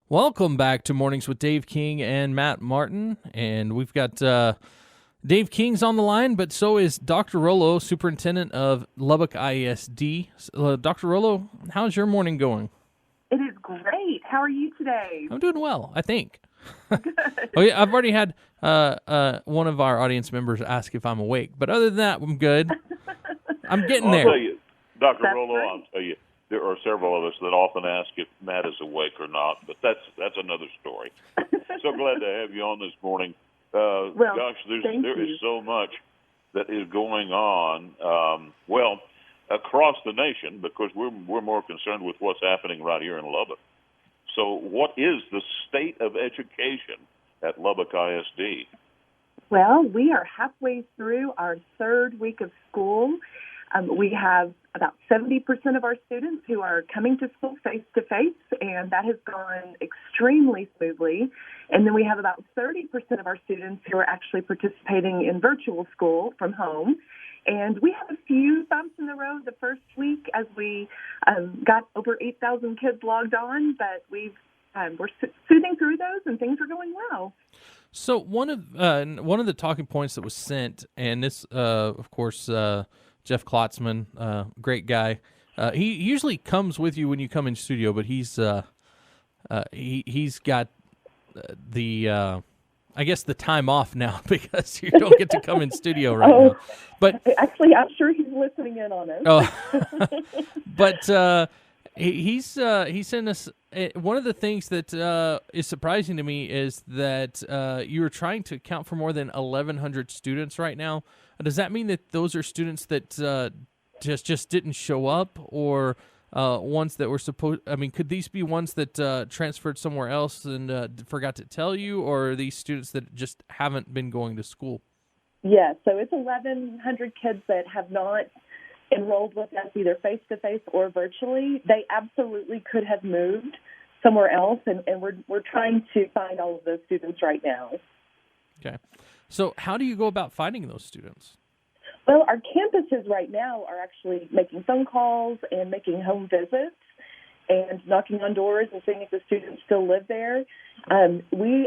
Welcome back to Mornings with Dave King and Matt Martin. And we've got Dave King's on the line, but so is Dr. Rollo, superintendent of Lubbock ISD. Dr. Rollo, how's your morning going? It is great. How are you today? I'm doing well, I think. Good. Oh, yeah, I've already had one of our audience members ask if I'm awake, but other than that, I'm good. I'm getting there. I'll tell you, Dr. That's Rollo, great. I'll tell you, there are several of us that often ask if Matt is awake or not, but that's another story. So glad to have you on this morning. Gosh, there is so much that is going on, across the nation, because we're more concerned with what's happening right here in Lubbock. So what is the state of education at Lubbock ISD? Well, we are halfway through our third week of school. We have about 70% of our students who are coming to school face-to-face, and that has gone extremely smoothly. And then we have about 30% of our students who are actually participating in virtual school from home. And we have a few bumps in the road the first week as we got over 8,000 kids logged on, but we're soothing through those, and things are going well. So one of the talking points that was sent, and this, of course, Jeff Klotzman, great guy. He usually comes with you when you come in studio, but he's got the I guess the time off now because you don't get to come in studio right now. But Actually, I'm sure he's listening in on us. Oh, but he sent us one of the things that is surprising to me is that you are trying to account for more than 1,100 students right now. Does that mean that those are students that just didn't show up, or ones that were supposed? I mean, could these be ones that transferred somewhere else and forgot to tell you, or are these students that just haven't been going to school? Yeah, so it's 1,100 kids that have not enrolled with us either face-to-face or virtually. They absolutely could have moved somewhere else, and we're trying to find all of those students right now. Okay. So how do you go about finding those students? Well, our campuses right now are actually making phone calls and making home visits and knocking on doors and seeing if the students still live there.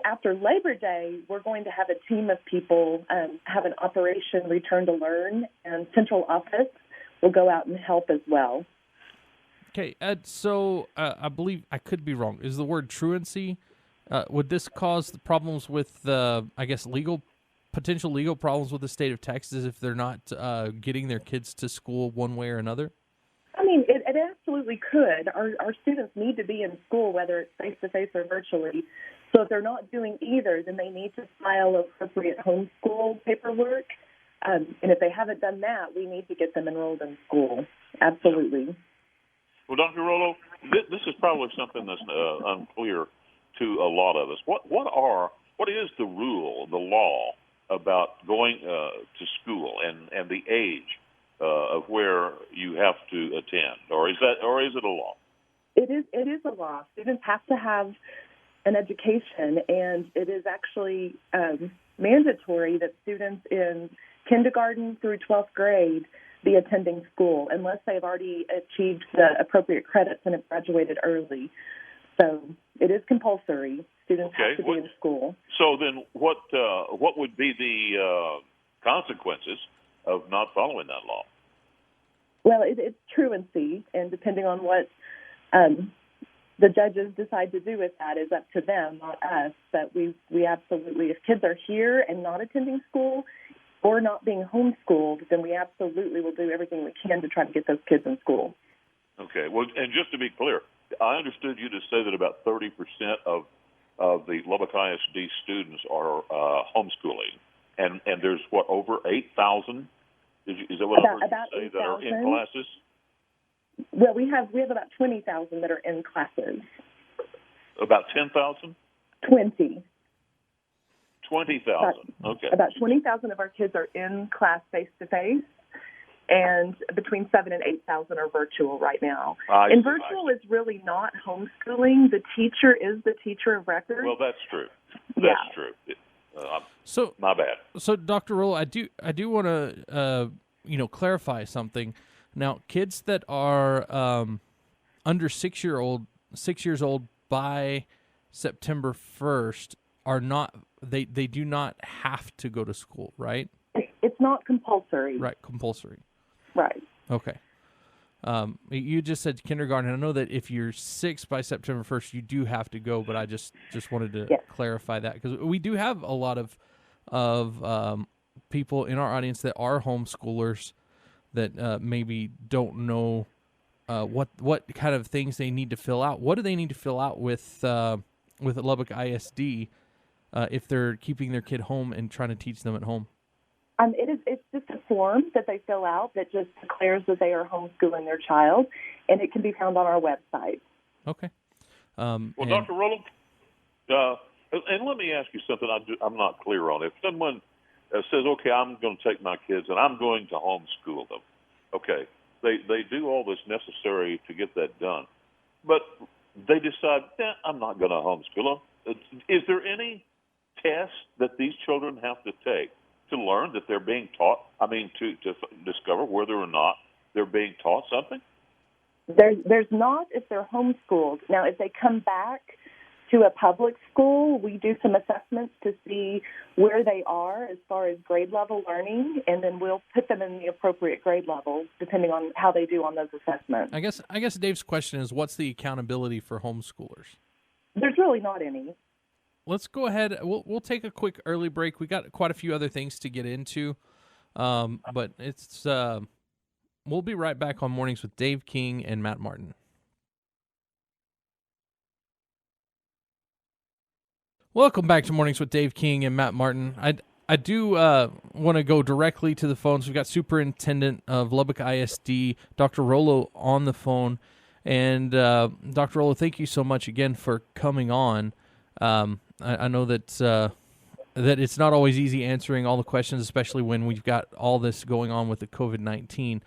After Labor Day, we're going to have a team of people have an Operation Return to Learn, and central office will go out and help as well. Okay, so I believe, I could be wrong, is the word truancy, would this cause the problems with, potential legal problems with the state of Texas if they're not getting their kids to school one way or another? I mean, it absolutely could. Our students need to be in school, whether it's face-to-face or virtually. So if they're not doing either, then they need to file appropriate homeschool paperwork. And if they haven't done that, we need to get them enrolled in school. Absolutely. Well, Dr. Rollo, this is probably something that's unclear to a lot of us. What is the rule, the law, about going to school and the age of where you have to attend, or is it a law? It is a law. Students have to have an education, and it is actually mandatory that students in kindergarten through 12th grade be attending school unless they've already achieved the appropriate credits and have graduated early. So it is compulsory. Students have to be in school. So then what would be the consequences of not following that law? Well, it's truancy, and depending on what the judges decide to do with that is up to them, not us. But we absolutely, if kids are here and not attending school or not being homeschooled, then we absolutely will do everything we can to try to get those kids in school. Okay. Well, and just to be clear, I understood you to say that about 30% of the Lubbock ISD students are homeschooling, and there's over 8,000. Is that what I heard you say, that are in classes? Well, we have about 20,000 that are in classes. About 10,000? 20. 20,000. Okay. About 20,000 of our kids are in class face-to-face, and between 7,000 and 8,000 are virtual right now. And virtual is really not homeschooling. The teacher is the teacher of record. Well, that's true. That's true. So my bad. So, Dr. Rollo, I do want to clarify something. Now, kids that are under 6 years old by September 1st are not, they do not have to go to school, right? It's not compulsory. Right, compulsory. Right. Okay. You just said kindergarten. I know that if you're 6 by September 1st, you do have to go, but I just wanted to clarify that, because we do have a lot of people in our audience that are homeschoolers that maybe don't know what kind of things they need to fill out. What do they need to fill out with Lubbock ISD if they're keeping their kid home and trying to teach them at home? It's just a form that they fill out that just declares that they are homeschooling their child, and it can be found on our website. Okay. Well, Dr. Rollo, and let me ask you something I'm not clear on. If someone says, okay, I'm going to take my kids and I'm going to homeschool them, okay, they do all this necessary to get that done, but they decide, I'm not going to homeschool them. Is there any test that these children have to take to learn that they're being taught, to discover whether or not they're being taught something? There's not if they're homeschooled. Now, if they come back to a public school, we do some assessments to see where they are as far as grade level learning, and then we'll put them in the appropriate grade level depending on how they do on those assessments. I guess Dave's question is, what's the accountability for homeschoolers? There's really not any. Let's go ahead. We'll take a quick early break. We got quite a few other things to get into, but it's we'll be right back on Mornings with Dave King and Matt Martin. Welcome back to Mornings with Dave King and Matt Martin. I do want to go directly to the phones. We've got Superintendent of Lubbock ISD, Dr. Rollo, on the phone, and Dr. Rollo, thank you so much again for coming on. I know that that it's not always easy answering all the questions, especially when we've got all this going on with the COVID-19.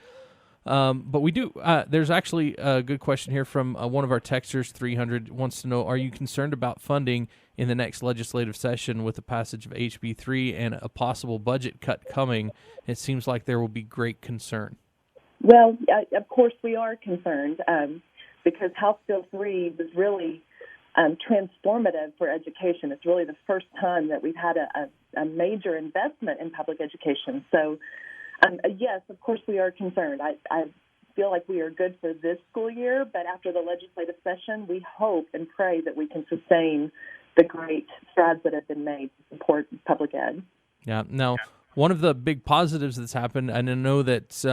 But we do. There's actually a good question here from one of our texters, 300, wants to know, are you concerned about funding in the next legislative session with the passage of HB 3 and a possible budget cut coming? It seems like there will be great concern. Well, of course we are concerned because House Bill 3 was really transformative for education. It's really the first time that we've had a major investment in public education. So, yes, of course we are concerned. I feel like we are good for this school year, but after the legislative session, we hope and pray that we can sustain the great strides that have been made to support public ed. Yeah. Now, one of the big positives that's happened, and I know that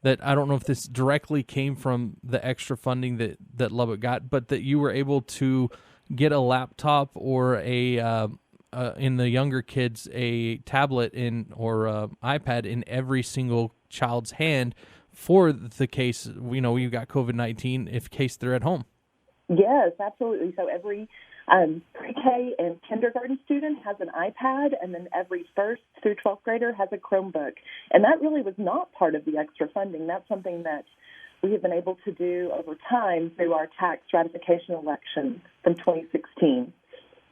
that I don't know if this directly came from the extra funding that Lubbock got, but that you were able to get a laptop or in the younger kids, a tablet or iPad in every single child's hand for the case, you've got COVID-19, if case they're at home. Yes, absolutely. So every pre-K and kindergarten student has an iPad, and then every 1st through 12th grader has a Chromebook. And that really was not part of the extra funding. That's something that we have been able to do over time through our tax ratification election from 2016.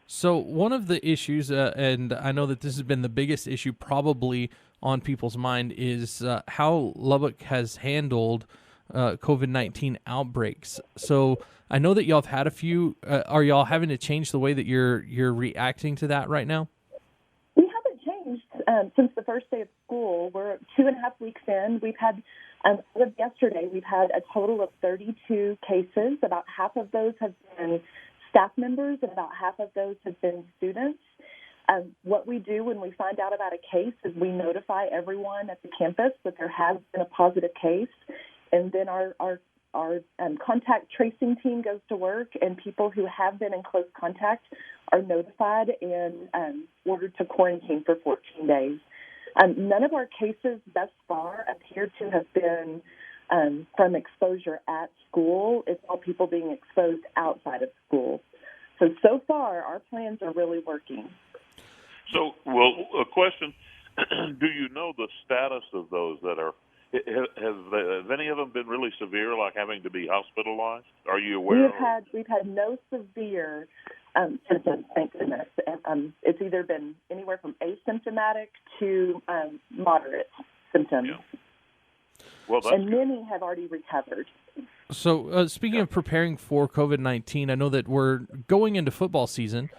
So one of the issues, and I know that this has been the biggest issue probably on people's mind, is how Lubbock has handled COVID-19 outbreaks. So I know that y'all have had a few. Are y'all having to change the way that you're reacting to that right now? We haven't changed since the first day of school. We're 2.5 weeks in. We've had, as of yesterday, we've had a total of 32 cases. About half of those have been staff members, and about half of those have been students. What we do when we find out about a case is we notify everyone at the campus that there has been a positive case, and then our contact tracing team goes to work, and people who have been in close contact are notified and ordered to quarantine for 14 days. None of our cases thus far appear to have been from exposure at school. It's all people being exposed outside of school. So far, our plans are really working. So, a question, do you know the status of those that are, have any of them been really severe, like having to be hospitalized? Are you aware? We've had no severe symptoms, thank goodness. It's either been anywhere from asymptomatic to moderate symptoms. Yeah. Well, and many have already recovered. So speaking of preparing for COVID-19, I know that we're going into football season,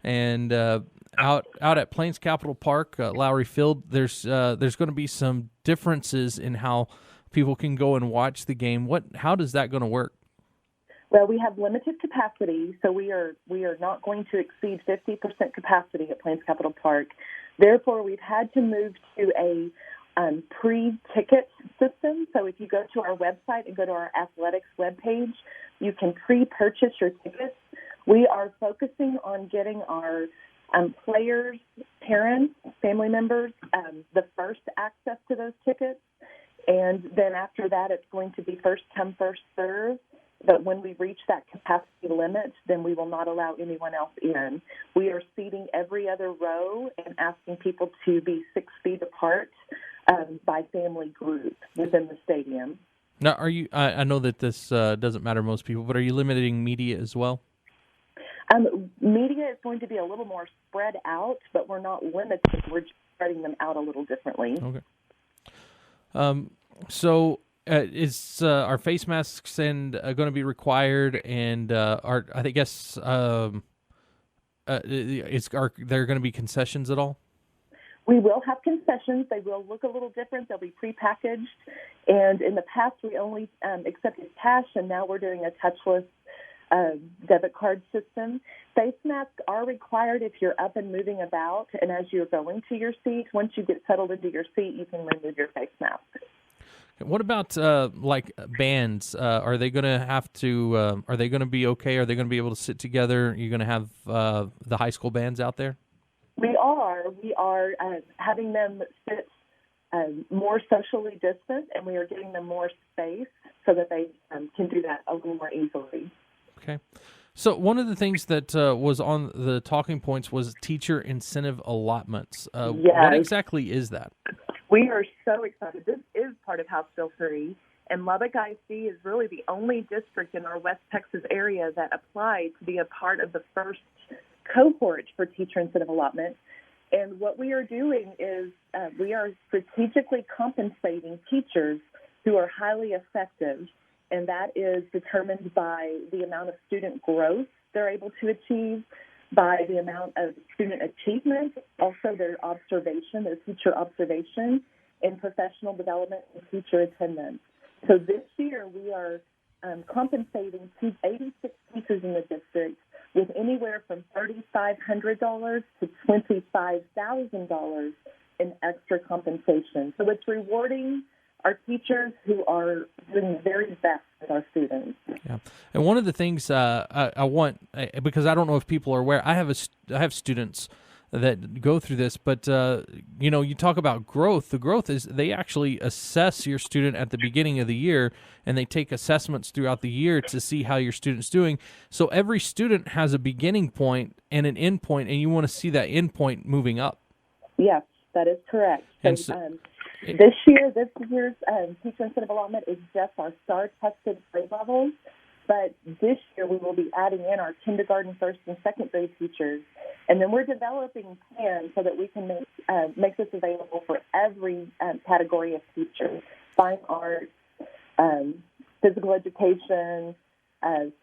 and out at Plains Capital Park, Lowry Field, there's going to be some differences in how people can go and watch the game. How does that going to work? Well, we have limited capacity, so we are not going to exceed 50% capacity at Plains Capital Park. Therefore, we've had to move to a pre-ticket system. So if you go to our website and go to our athletics webpage, you can pre-purchase your tickets. We are focusing on getting our players, parents, family members, the first access to those tickets. And then after that, it's going to be first come, first serve. But when we reach that capacity limit, then we will not allow anyone else in. We are seating every other row and asking people to be 6 feet apart by family group within the stadium. Now, are you? I know that this doesn't matter to most people, but are you limiting media as well? Media is going to be a little more spread out, but we're not limited. We're just spreading them out a little differently. Okay. So is our face masks going to be required? And are there going to be concessions at all? We will have concessions. They will look a little different. They'll be prepackaged. And in the past, we only accepted cash, and now we're doing a touchless debit card system. Face masks are required if you're up and moving about, and as you're going to your seat. Once you get settled into your seat, you can remove your face mask. What about like bands? Are they going to have to? Are they going to be okay? Are they going to be able to sit together? Are you going to have the high school bands out there? We are having them sit more socially distant, and we are getting them more space so that they can do that a little more easily. Okay. So one of the things that was on the talking points was teacher incentive allotments. Yes. What exactly is that? We are so excited. This is part of House Bill 3, and Lubbock IC is really the only district in our West Texas area that applied to be a part of the first cohort for teacher incentive allotment. And what we are doing is we are strategically compensating teachers who are highly effective, and that is determined by the amount of student growth they're able to achieve, by the amount of student achievement, also their observation, their teacher observation, and professional development and teacher attendance. So this year we are compensating 86 teachers in the district with anywhere from $3,500 to $25,000 in extra compensation. So it's rewarding our teachers who are doing the very best with our students. Yeah, and one of the things I want, because I don't know if people are aware, I have students that go through this, but you talk about growth. The growth is they actually assess your student at the beginning of the year, and they take assessments throughout the year to see how your student's doing. So every student has a beginning point and an end point, and you want to see that end point moving up. Yes, that is correct. And this year's teacher incentive allotment is just our STAR-tested grade levels, but this year we will be adding in our kindergarten, first, and second grade teachers, and then we're developing plans so that we can make this available for every category of teachers: fine arts, physical education,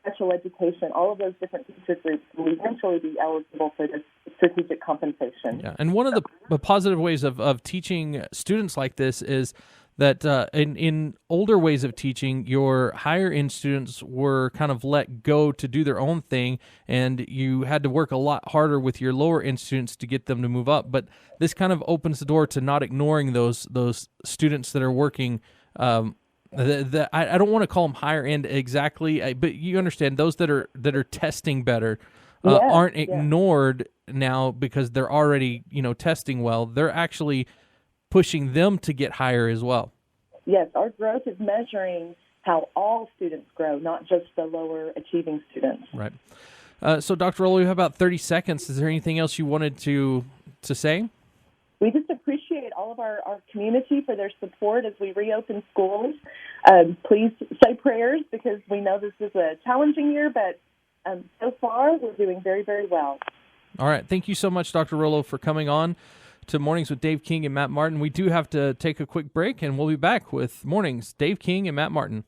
special education. All of those different teacher groups will eventually be eligible for this strategic compensation. Yeah, and one of the positive ways of teaching students like this is that in older ways of teaching, your higher-end students were kind of let go to do their own thing, and you had to work a lot harder with your lower-end students to get them to move up. But this kind of opens the door to not ignoring those students that are working. I don't want to call them higher-end exactly, but you understand those that are testing better aren't ignored now because they're already testing well. They're actually pushing them to get higher as well. Yes, our growth is measuring how all students grow, not just the lower achieving students. Right. So, Dr. Rollo, you have about 30 seconds. Is there anything else you wanted to say? We just appreciate all of our community for their support as we reopen schools. Please say prayers because we know this is a challenging year, but so far we're doing very, very well. All right. Thank you so much, Dr. Rollo, for coming on to Mornings with Dave King and Matt Martin. We do have to take a quick break, and we'll be back with Mornings, Dave King and Matt Martin.